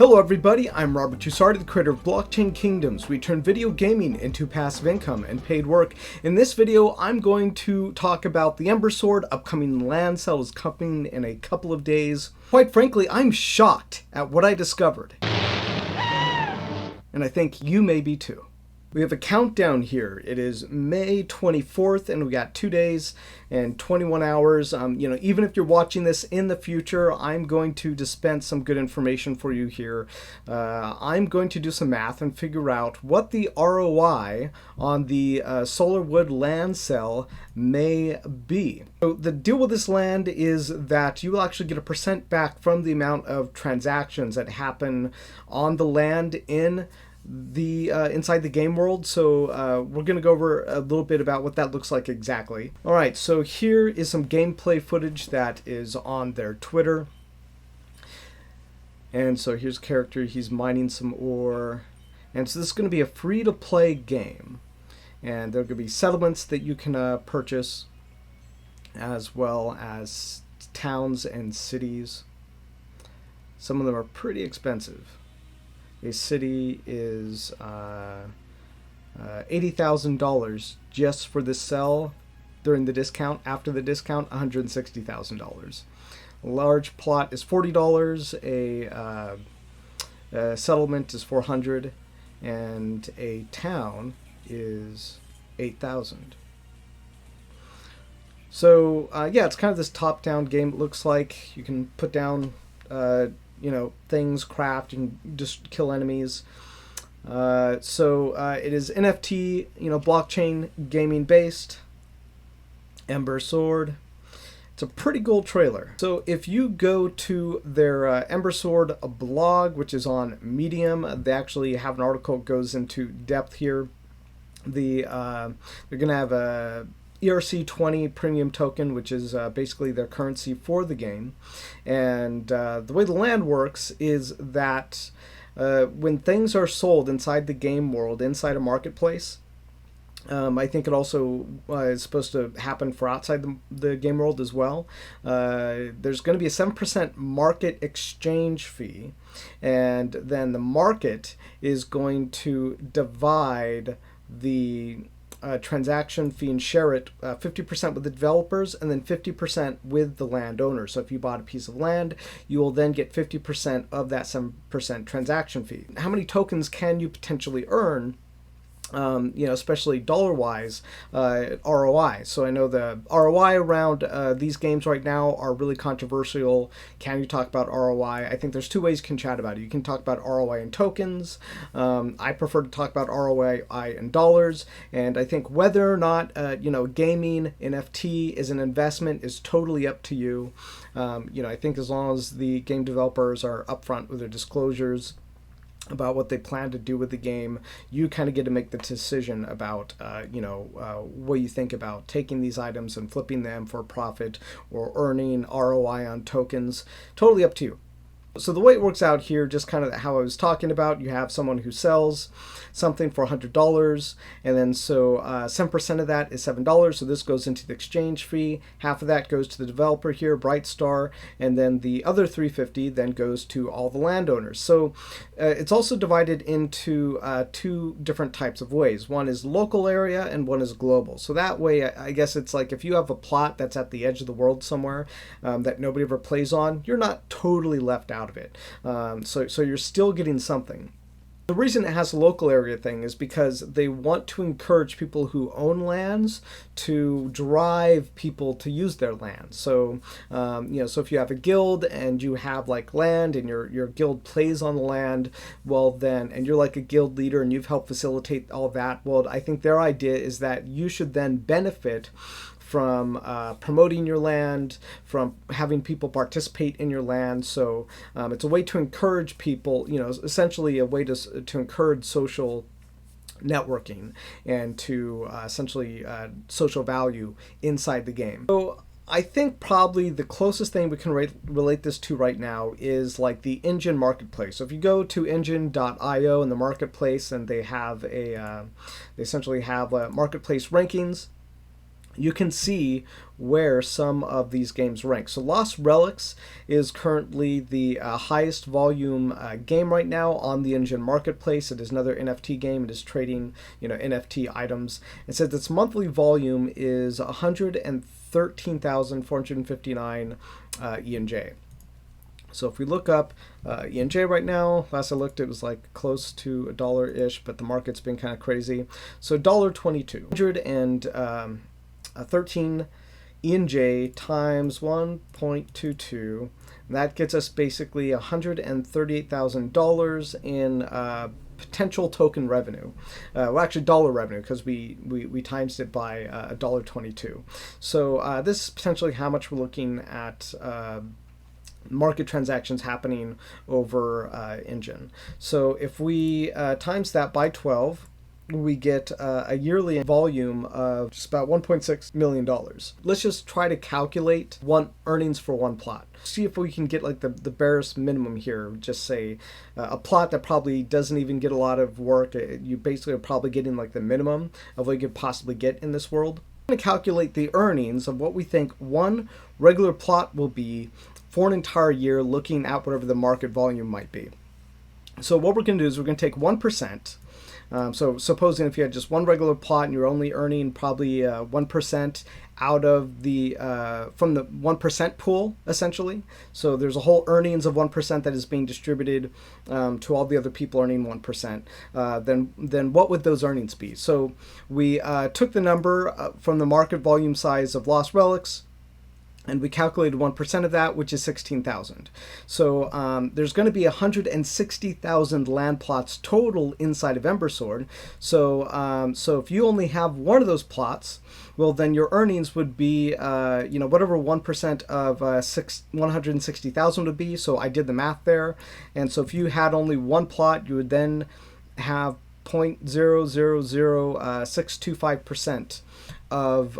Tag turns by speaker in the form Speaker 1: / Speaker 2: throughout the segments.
Speaker 1: Hello everybody, I'm Robert Tusardi, the creator of Blockchain Kingdoms. We turn video gaming into passive income and paid work. In this video, I'm going to talk about the Embersword. Upcoming land sale is coming in a couple of days. Quite frankly, I'm shocked at what I discovered. And I think you may be too. We have a countdown here. It is May 24th, and we got 2 days and 21 hours. Even if you're watching this in the future, I'm going to dispense some good information for you here. I'm going to do some math and figure out what the ROI on the Solarwood land sale may be. So the deal with this land is that you will actually get a percent back from the amount of transactions that happen on the land in the inside the game world. So we're going to go over a little bit about what that looks like exactly. All right, so here is some gameplay footage that is on their Twitter. And so here's a character, he's mining some ore. And so this is going to be a free-to-play game. And there are going to be settlements that you can purchase, as well as towns and cities. Some of them are pretty expensive. A city is $80,000 just for the sell during the discount. After the discount, $160,000. A large plot is $40. A settlement is $400, and a town is $8,000. So yeah, it's kind of this top-down game. It looks like you can put down things, craft, and just kill enemies. So it is NFT, blockchain gaming based. Embersword. It's a pretty cool trailer. So if you go to their Embersword blog, which is on Medium, they actually have an article that goes into depth here. They're going to have a ERC20 premium token, which is basically their currency for the game. And the way the land works is that when things are sold inside the game world, inside a marketplace, I think it also is supposed to happen for outside the game world as well. There's going to be a 7% market exchange fee, and then the market is going to divide the transaction fee and share it 50% with the developers and then 50% with the landowner. So if you bought a piece of land, you will then get 50% of that 7% transaction fee. How many tokens can you potentially earn? Especially dollar-wise, ROI. So I know the ROI around these games right now are really controversial. Can you talk about ROI? I think there's two ways you can chat about it. You can talk about ROI in tokens. I prefer to talk about ROI in dollars. And I think whether or not, gaming, NFT is an investment is totally up to you. I think as long as the game developers are upfront with their disclosures about what they plan to do with the game, you kind of get to make the decision about, what you think about taking these items and flipping them for profit or earning ROI on tokens. Totally up to you. So the way it works out here, just kind of how I was talking about, you have someone who sells something for $100, and then so 7% of that is $7, so this goes into the exchange fee. Half of that goes to the developer here, Brightstar, and then the other $350 then goes to all the landowners. So it's also divided into two different types of ways. One is local area and one is global. So that way, I guess it's like if you have a plot that's at the edge of the world somewhere that nobody ever plays on, you're not totally left out of it. So you're still getting something. The reason it has a local area thing is because they want to encourage people who own lands to drive people to use their land. So, so if you have a guild and you have like land and your guild plays on the land, well then, and you're like a guild leader and you've helped facilitate all that, well, I think their idea is that you should then benefit from promoting your land, from having people participate in your land. So it's a way to encourage people, essentially a way to encourage social networking and to essentially social value inside the game. So I think probably the closest thing we can relate this to right now is like the Engine marketplace. So if you go to engine.io in the marketplace, and they have they essentially have marketplace rankings. you can see where some of these games rank. So Lost Relics is currently the highest volume game right now on the Engine marketplace. It is another NFT game. It is trading, NFT items. It says its monthly volume is 113,459 ENJ. So if we look up ENJ right now, last I looked, it was like close to $1-ish, but the market's been kind of crazy. So $1.22, 113 ENJ times 1.22. That gets us basically $138,000 in potential token revenue. Well, actually dollar revenue, because we times it by $1.22. So this is potentially how much we're looking at market transactions happening over Engine. So if we times that by 12, we get a yearly volume of just about $1.6 million. Let's just try to calculate earnings for one plot. See if we can get like the barest minimum here. Just say a plot that probably doesn't even get a lot of work. You basically are probably getting like the minimum of what you could possibly get in this world. We're going to calculate the earnings of what we think one regular plot will be for an entire year, looking at whatever the market volume might be. So what we're going to do is we're going to take 1%. So supposing if you had just one regular plot and you're only earning probably 1% out of the from the 1% pool, essentially. So there's a whole earnings of 1% that is being distributed to all the other people earning 1%. Then what would those earnings be? So we took the number from the market volume size of Lost Relics, and we calculated 1% of that, which is 16,000. So there's going to be 160,000 land plots total inside of Embersword. So if you only have one of those plots, well, then your earnings would be, whatever 1% of 160,000 would be. So I did the math there. And so if you had only one plot, you would then have 0.000625% of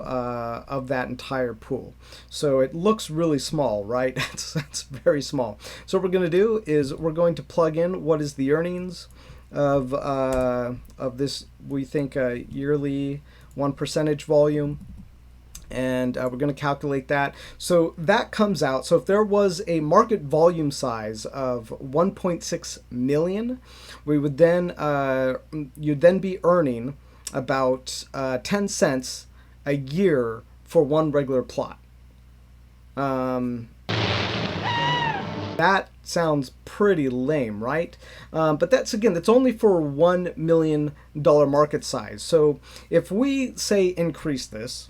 Speaker 1: that entire pool. So it looks really small, right? It's very small. So what we're going to do is we're going to plug in what is the earnings of this, we think, yearly 1% volume. And we're going to calculate that. So that comes out. So if there was a market volume size of 1.6 million, we would then you'd then be earning about 10 cents a year for one regular plot. That sounds pretty lame, right? But that's only for $1 million market size. So if we say increase this,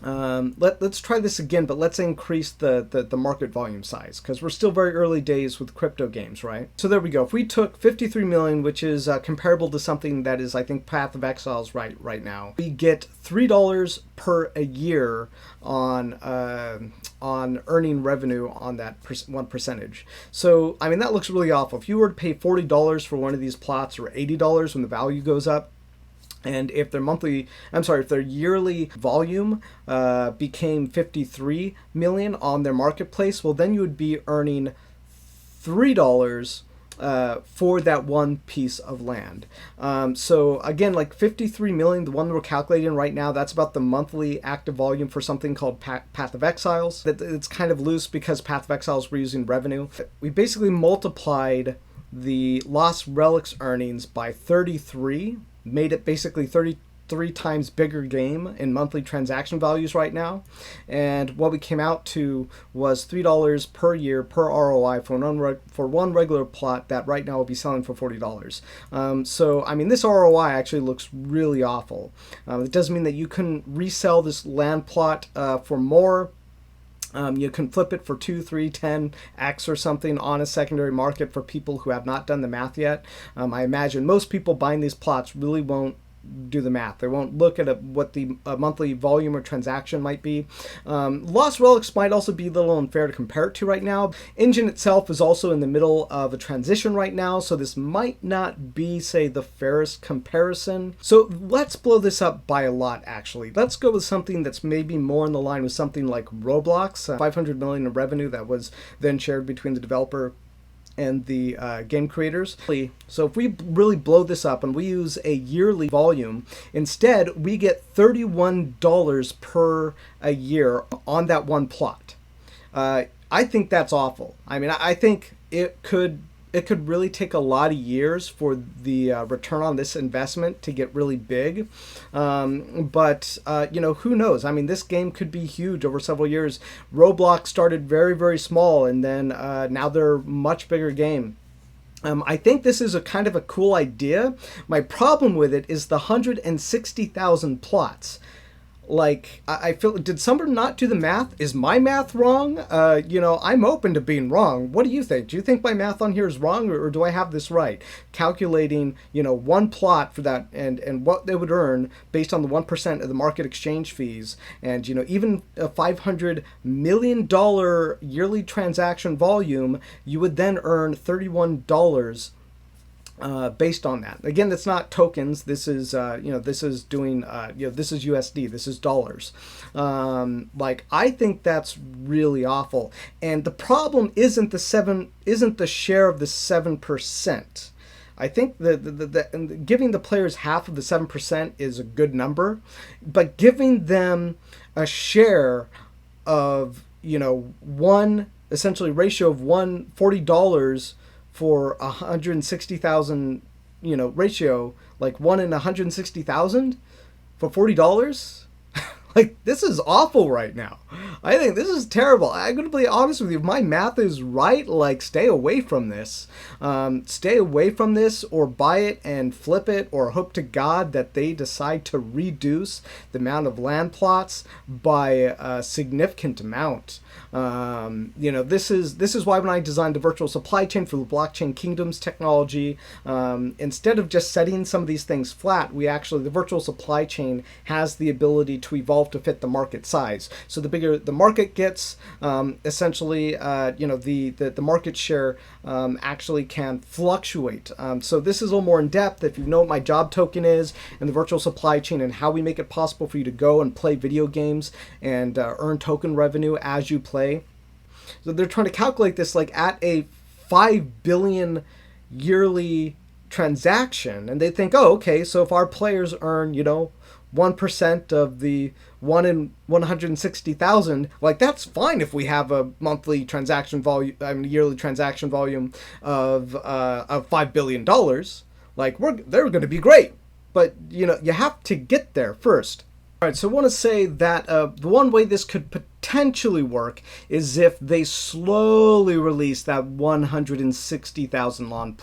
Speaker 1: let's try this again, but let's increase the market volume size, because we're still very early days with crypto games, right? So there we go. If we took 53 million, which is comparable to something that is, I think, Path of Exiles right now, we get $3 per a year on earning revenue on that 1%. So I mean, that looks really awful. If you were to pay $40 for one of these plots, or $80 when the value goes up, and if their yearly volume became 53 million on their marketplace, well, then you would be earning $3 for that one piece of land. So again, like 53 million, the one we're calculating right now, that's about the monthly active volume for something called Path of Exiles. It's kind of loose because Path of Exiles we're using revenue. We basically multiplied the Lost Relics earnings by 33, made it basically 33 times bigger game in monthly transaction values right now. And what we came out to was $3 per year per ROI for one regular plot that right now will be selling for $40. So, I mean, this ROI actually looks really awful. It doesn't mean that you couldn't resell this land plot for more. You can flip it for 2, 3, 10x or something on a secondary market for people who have not done the math yet. I imagine most people buying these plots really won't do the math. They won't look at what the monthly volume or transaction might be. Lost Relics might also be a little unfair to compare it to right now. Engine itself is also in the middle of a transition right now, so this might not be, say, the fairest comparison. So let's blow this up by a lot, actually. Let's go with something that's maybe more in the line with something like Roblox, 500 million in revenue that was then shared between the developer and the game creators. So if we really blow this up and we use a yearly volume, instead we get $31 per a year on that one plot. I think that's awful. I mean, I think it could really take a lot of years for the return on this investment to get really big. But you know, who knows? I mean, this game could be huge over several years. Roblox started very, very small, and then now they're a much bigger game. I think this is a kind of a cool idea. My problem with it is the 160,000 plots. Like, I feel, did somebody not do the math? Is my math wrong? You know, I'm open to being wrong. What do you think? Do you think my math on here is wrong, or do I have this right? Calculating, you know, one plot for that and what they would earn based on the 1% of the market exchange fees, and, you know, even a $500 million yearly transaction volume, you would then earn $31 based on that. Again, that's not tokens. This is, you know, this is doing, you know, this is USD. This is dollars. Like, I think that's really awful. And the problem isn't the share of the 7%. I think the giving the players half of the 7% is a good number, but giving them a share of, you know, one essentially ratio of $40 for 160,000, you know, ratio, like 1 in 160,000 for $40. Like, this is awful right now. I think this is terrible. I'm going to be honest with you. If my math is right, like, stay away from this. Stay away from this, or buy it and flip it, or hope to God that they decide to reduce the amount of land plots by a significant amount. You know, this is why when I designed the virtual supply chain for the blockchain kingdoms technology, instead of just setting some of these things flat, the virtual supply chain has the ability to evolve to fit the market size. So the bigger the market gets, essentially, you know, the market share actually can fluctuate. So this is a little more in depth. If you know what my job token is and the virtual supply chain and how we make it possible for you to go and play video games and earn token revenue as you play. So they're trying to calculate this like at a 5 billion yearly transaction, and they think, oh, okay, so if our players earn, you know, 1% of the 1 in 160,000, like, that's fine if we have a monthly transaction volume, I mean, yearly transaction volume of $5 billion. Like, they're going to be great, but, you know, you have to get there first. All right, so I want to say that the one way this could potentially work is if they slowly release that 160,000 land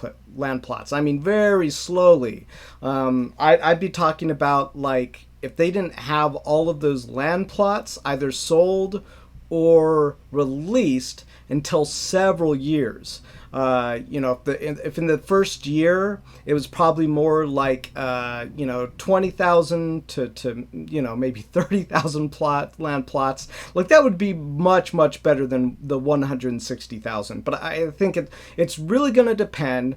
Speaker 1: plots. I mean, very slowly. I'd be talking about, like, if they didn't have all of those land plots either sold or released until several years. You know, if in the first year it was probably more like, you know, 20,000 to you know, maybe 30,000 land plots, like, that would be much, much better than the 160,000. But I think it's really going to depend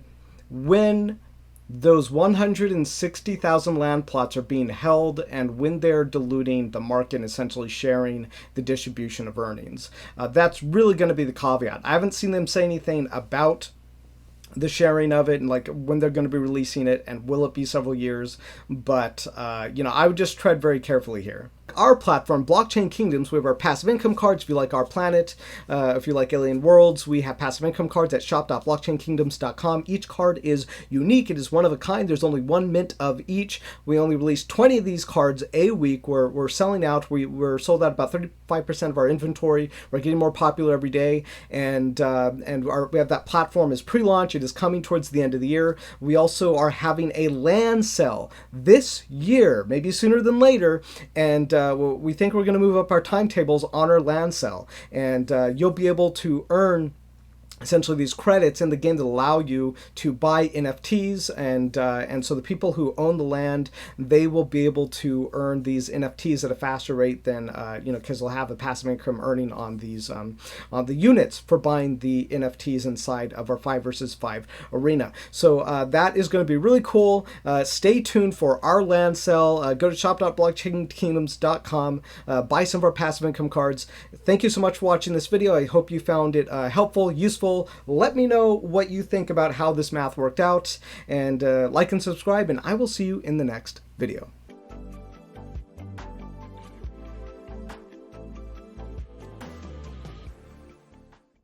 Speaker 1: when those 160,000 land plots are being held and when they're diluting the market and essentially sharing the distribution of earnings. That's really going to be the caveat. I haven't seen them say anything about the sharing of it and, like, when they're going to be releasing it and will it be several years. But, you know, I would just tread very carefully here. Our platform, Blockchain Kingdoms, we have our passive income cards if you like our planet. If you like Alien Worlds, we have passive income cards at shop.blockchainkingdoms.com. Each card is unique. It is one of a kind. There's only one mint of each. We only release 20 of these cards a week. We're selling out. We're sold out about 35% of our inventory. We're getting more popular every day. And we have that platform is pre-launch. It is coming towards the end of the year. We also are having a land sale this year, maybe sooner than later. And we think we're going to move up our timetables on our land sale, and you'll be able to earn essentially these credits in the game that allow you to buy NFTs, and so the people who own the land, they will be able to earn these NFTs at a faster rate than you know, because they'll have a passive income earning on these on the units for buying the NFTs inside of our 5 versus 5 arena. So that is going to be really cool. Stay tuned for our land sale. Go to shop.blockchainkingdoms.com, buy some of our passive income cards. Thank you so much for watching this video. I hope you found it helpful, useful, below. Let me know what you think about how this math worked out, and like and subscribe, and I will see you in the next video.